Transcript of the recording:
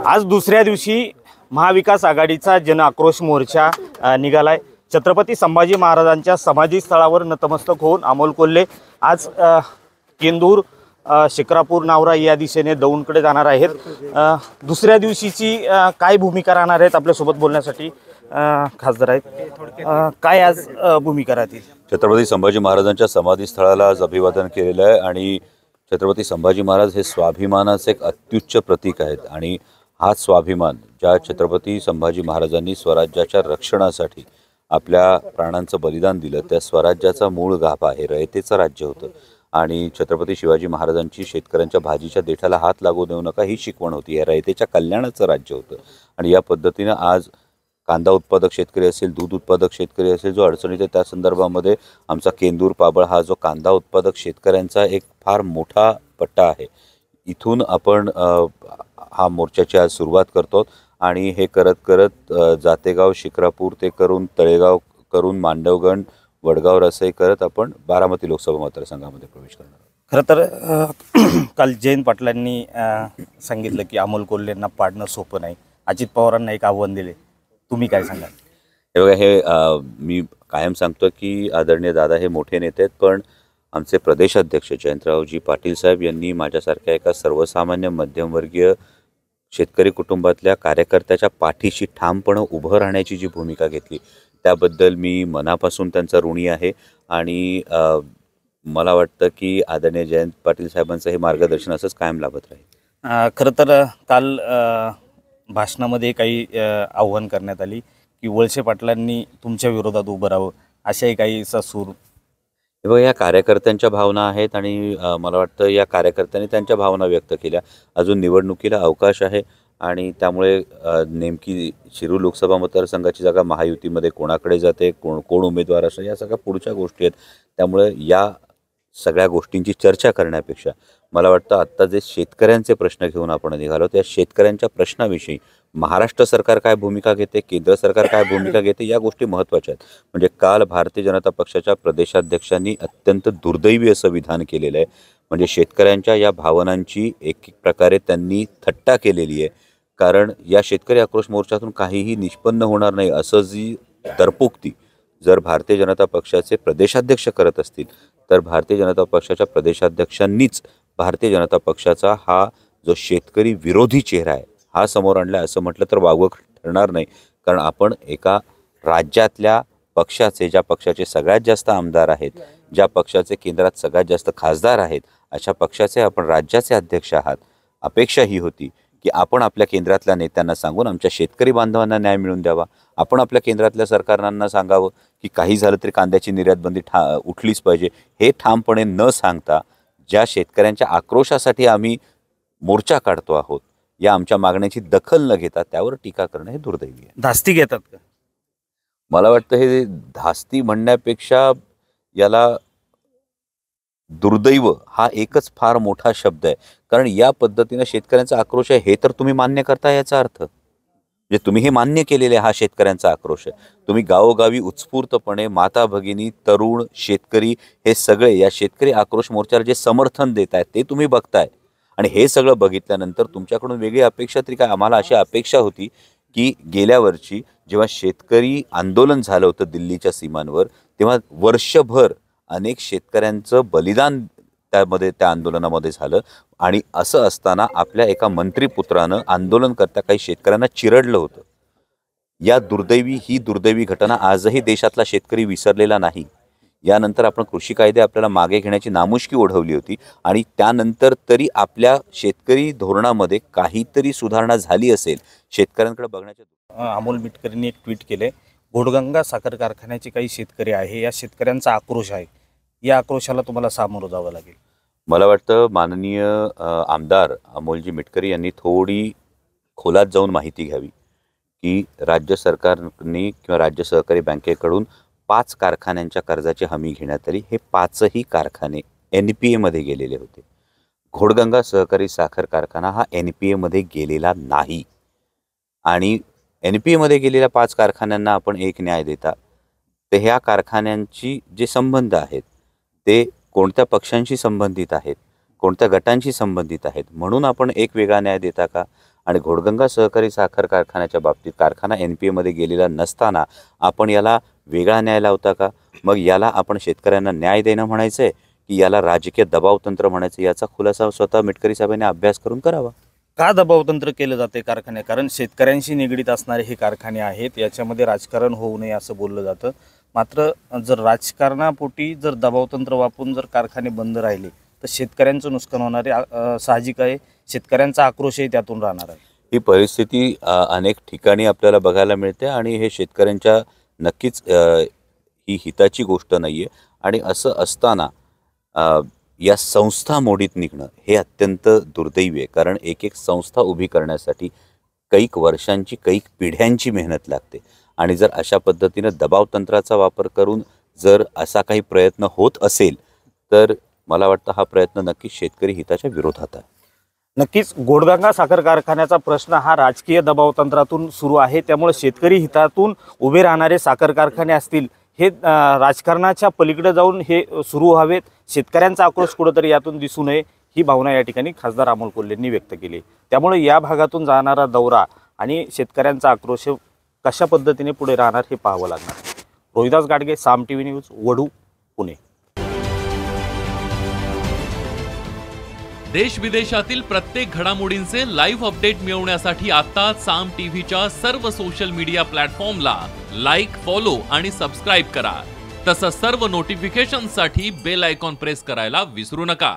आज दुसऱ्या दिवशी महाविकास आघाडीचा जन आक्रोश मोर्चा निघालाय। छत्रपती संभाजी महाराजांच्या समाधी स्थळावर नतमस्तक होऊन अमोल कोल्हे आज केंदूर शिक्रापूर नावरा या दिशेने दौंडकडे जाणार आहेत। दुसऱ्या दिवशीची काय भूमिका राहणार आहेत आपल्यासोबत बोलण्यासाठी खासदार आहेत। काय आज भूमिका राहतील? छत्रपती संभाजी महाराजांच्या समाधी स्थळाला आज अभिवादन केलेलं आहे आणि छत्रपती संभाजी महाराज हे स्वाभिमानाचे एक अत्युच्च प्रतीक आहेत आणि हाच स्वाभिमान ज्या छत्रपती संभाजी महाराजांनी स्वराज्याच्या रक्षणासाठी आपल्या प्राणांचं बलिदान दिलं त्या स्वराज्याचा मूळ गाभा आहे। रयतेचं राज्य होतं आणि छत्रपती शिवाजी महाराजांची शेतकऱ्यांच्या भाजीच्या देठाला हात लागू देऊ नका ही शिकवण होती। या रयतेच्या कल्याणाचं राज्य होतं आणि या पद्धतीनं आज कांदा उत्पादक शेतकरी असेल, दूध उत्पादक शेतकरी असेल, जो अडचणीत आहे त्या संदर्भामध्ये आमचा केंदूर पाबळ हा जो कांदा उत्पादक शेतकऱ्यांचा एक फार मोठा पट्टा आहे। इथून आपण हा मोर्चाची आज सुरुवात करतो आणि हे करत करत जातेगाव शिक्रापूर ते करून तळेगाव करून मांडवगण वडगाव रसई करत आपण बारामती लोकसभा मतदारसंघामध्ये प्रवेश करणार। खरं तर काल जयंत पाटलांनी सांगितलं की अमोल कोल्हेंना पाडणं सोपं नाही। अजित पवारांना एक आव्हान दिले, तुम्ही काय सांगाल? हे बघा, हे मी कायम सांगतो की आदरणीय दादा हे मोठे नेते आहेत, पण आमचे प्रदेशाध्यक्ष जयंतरावजी पाटील साहेब यांनी माझ्यासारख्या एका सर्वसामान्य मध्यमवर्गीय शेतकरी कुटुंबातल्या कार्यकर्त्याच्या पाठीशी ठामपणे उभं राहण्याची जी भूमिका घेतली त्याबद्दल मी मनापासून त्यांचा ऋणी आहे आणि मला वाटतं की आदरणीय जयंत पाटील साहेबांचं हे मार्गदर्शन असंच कायम लाभत राहील। खरं तर काल भाषणामध्ये काही आव्हान करण्यात आली की वळसे पाटलांनी तुमच्या विरोधात उभं राहावं, अशाही काही सूर? हे बघा, या कार्यकर्त्यांच्या भावना आहेत आणि मला वाटतं या कार्यकर्त्यांनी त्यांच्या भावना व्यक्त केल्या। अजून निवडणुकीला अवकाश आहे आणि त्यामुळे नेमकी शिरूर लोकसभा मतदारसंघाची जागा महायुतीमध्ये कोणाकडे जाते, कोण उमेदवार असतो, या सगळ्या पुढच्या गोष्टी आहेत। त्यामुळे या सगळ्या गोष्टींची चर्चा करण्यापेक्षा मला वाटतं आत्ता जे शेतकऱ्यांचे प्रश्न घेऊन आपण निघालो त्या शेतकऱ्यांच्या प्रश्नाविषयी महाराष्ट्र सरकार काय भूमिका घेते, केंद्र सरकार काय भूमिका घेते, या गोष्टी महत्त्वाच्या आहेत। म्हणजे काल भारतीय जनता पक्षाच्या प्रदेशाध्यक्षांनी अत्यंत दुर्दैवी असं विधान केलेलं आहे। म्हणजे शेतकऱ्यांच्या या भावनांची एक प्रकारे त्यांनी थट्टा केलेली आहे, कारण या शेतकरी आक्रोश मोर्चातून काहीही निष्पन्न होणार नाही असं जी दरपोक्ती जर भारतीय जनता पक्षाचे प्रदेशाध्यक्ष करत असतील तर भारतीय जनता पक्षाच्या प्रदेशाध्यक्षांनीच भारतीय जनता पक्षाचा हा जो शेतकरी विरोधी चेहरा आहे हा समोर आणला असं म्हटलं तर वावगं ठरणार नाही। कारण आपण एका राज्यातल्या पक्षाचे, ज्या पक्षाचे सगळ्यात जास्त आमदार आहेत, ज्या पक्षाचे केंद्रात सगळ्यात जास्त खासदार आहेत, अशा पक्षाचे आपण राज्याचे अध्यक्ष आहात। अपेक्षा ही होती की आपण आपल्या केंद्रातल्या नेत्यांना सांगून आमच्या शेतकरी बांधवांना न्याय मिळवून द्यावा। आपण आपल्या केंद्रातल्या सरकारांना सांगावं की काही झालं तरी कांद्याची निर्यात बंदी उठलीच पाहिजे। हे ठामपणे न सांगता ज्या शेतकऱ्यांच्या आक्रोशासाठी आम्ही मोर्चा काढतो आहोत या आमच्या मागण्याची दखल न घेता त्यावर टीका करणं हे दुर्दैवी आहे। धास्ती घेतात का? मला वाटतं हे धास्ती म्हणण्यापेक्षा याला दुर्दैव हा एकच फार मोठा शब्द आहे। कारण या पद्धतीनं शेतकऱ्यांचा आक्रोश आहे हे तर तुम्ही मान्य करता, याचा अर्थ म्हणजे तुम्ही हे मान्य केलेले हा शेतकऱ्यांचा आक्रोश आहे। तुम्ही गावोगावी उत्स्फूर्तपणे माता भगिनी तरुण शेतकरी हे सगळे या शेतकरी आक्रोश मोर्चाला जे समर्थन देत आहेत ते तुम्ही बघताय आणि हे सगळं बघितल्यानंतर तुमच्याकडून वेगळी अपेक्षा तरी काय? आम्हाला अशी अपेक्षा होती की गेल्या वर्षी जेव्हा शेतकरी आंदोलन झालं होतं दिल्लीच्या सीमांवर तेव्हा वर्षभर अनेक शेतकऱ्यांचं बलिदान त्या आंदोलनामध्ये झालं आणि असं असताना आपल्या एका मंत्रीपुत्रानं आंदोलन करता काही शेतकऱ्यांना चिरडलं होतं। ही दुर्दैवी घटना आजही देशातला शेतकरी विसरलेला नाही। यानंतर आपण कृषी कायदे आपल्याला मागे घेण्याची नामुष्की ओढवली होती आणि त्यानंतर तरी आपल्या शेतकरी धोरणामध्ये काहीतरी सुधारणा झाली असेल शेतकऱ्यांकडे बघण्याच्या। अमोल मिटकरींनी एक ट्विट केले, घोडगंगा साखर कारखान्याचे काही शेतकरी आहे, या शेतकऱ्यांचा आक्रोश आहे, या आक्रोशाला तुम्हाला सामोरं जावं लागेल। मला वाटतं माननीय आमदार अमोलजी मिटकरी यांनी थोडी खोलात जाऊन माहिती घ्यावी की राज्य सरकारने किंवा राज्य सहकारी बँकेकडून 5 कारखान्यांच्या कर्जाची हमी घेण्यात आली। हे 5ही कारखाने NPA गेलेले होते। घोडगंगा सहकारी साखर कारखाना हा NPA गेलेला नाही आणि NPA गेलेल्या 5 कारखान्यांना आपण एक न्याय देता तर ह्या कारखान्यांची जे संबंध आहेत ते कोणत्या पक्षांशी संबंधित आहेत, कोणत्या गटांशी संबंधित आहेत म्हणून आपण एक वेगळा न्याय देता का? आणि घोडगंगा सहकारी साखर कारखान्याच्या बाबतीत कारखाना NPAमध्ये गेलेला नसताना आपण याला वेगळा न्याय लावता का? मग याला आपण शेतकऱ्यांना न्याय देणं म्हणायचं आहे की याला राजकीय दबाव तंत्र म्हणायचं? याचा खुलासा स्वतः मिटकरी साहेबांनी अभ्यास करून करावा. का दबावतंत्र केलं जाते कारखाने? कारण शेतकऱ्यांशी निगडीत असणारे हे कारखाने आहेत, याच्यामध्ये राजकारण होऊ नये असं बोललं जातं. मात्र जर राजकारणापोटी जर दबावतंत्र वापरून जर कारखाने बंद राहिले तर शेतकऱ्यांचं नुकसान होणार आहे. साहजिक आहे, शेतकऱ्यांचा आक्रोशही त्यातून राहणार आहे. ही परिस्थिती अनेक ठिकाणी आपल्याला बघायला मिळते आणि हे शेतकऱ्यांच्या नक्कीच ही हिताची गोष्ट नाही आहे. आणि असं असताना या संस्था मोडीत निघणं हे अत्यंत दुर्दैवी आहे. कारण एक संस्था उभी करण्यासाठी कैक वर्षांची, कैक पिढ्यांची मेहनत लागते. आणि जर अशा पद्धतीनं दबावतंत्राचा वापर करून जर असा काही प्रयत्न होत असेल तर मला वाटतं हा प्रयत्न नक्कीच शेतकरी हिताच्या विरोधात आहे. नक्कीच घोडगंगा साखर कारखान्याचा प्रश्न हा राजकीय दबावतंत्रातून सुरू आहे. त्यामुळे शेतकरी हितातून उभे राहणारे साखर कारखाने असतील हे राजकारणाच्या पलीकडे जाऊन हे सुरू व्हावेत. शेतकऱ्यांचा आक्रोश कुठंतरी यातून दिसू नये ही भावना या ठिकाणी खासदार अमोल कोल्हेंनी व्यक्त केली. त्यामुळे या भागातून जाणारा दौरा आणि शेतकऱ्यांचा आक्रोश कशा पद्धतीने पुढे राहणार हे पाहावं लागणार. रोहिदास गाडगे, साम TV न्यूज, वडू, पुणे. देश विदेशातील प्रत्येक घडामोडींचे लाईव्ह अपडेट मिळवण्यासाठी आता साम टीव्हीच्या सर्व सोशल मीडिया प्लॅटफॉर्मला लाईक, फॉलो आणि सबस्क्राईब करा. तसंच सर्व नोटिफिकेशनसाठी बेल आयकॉन प्रेस करायला विसरू नका.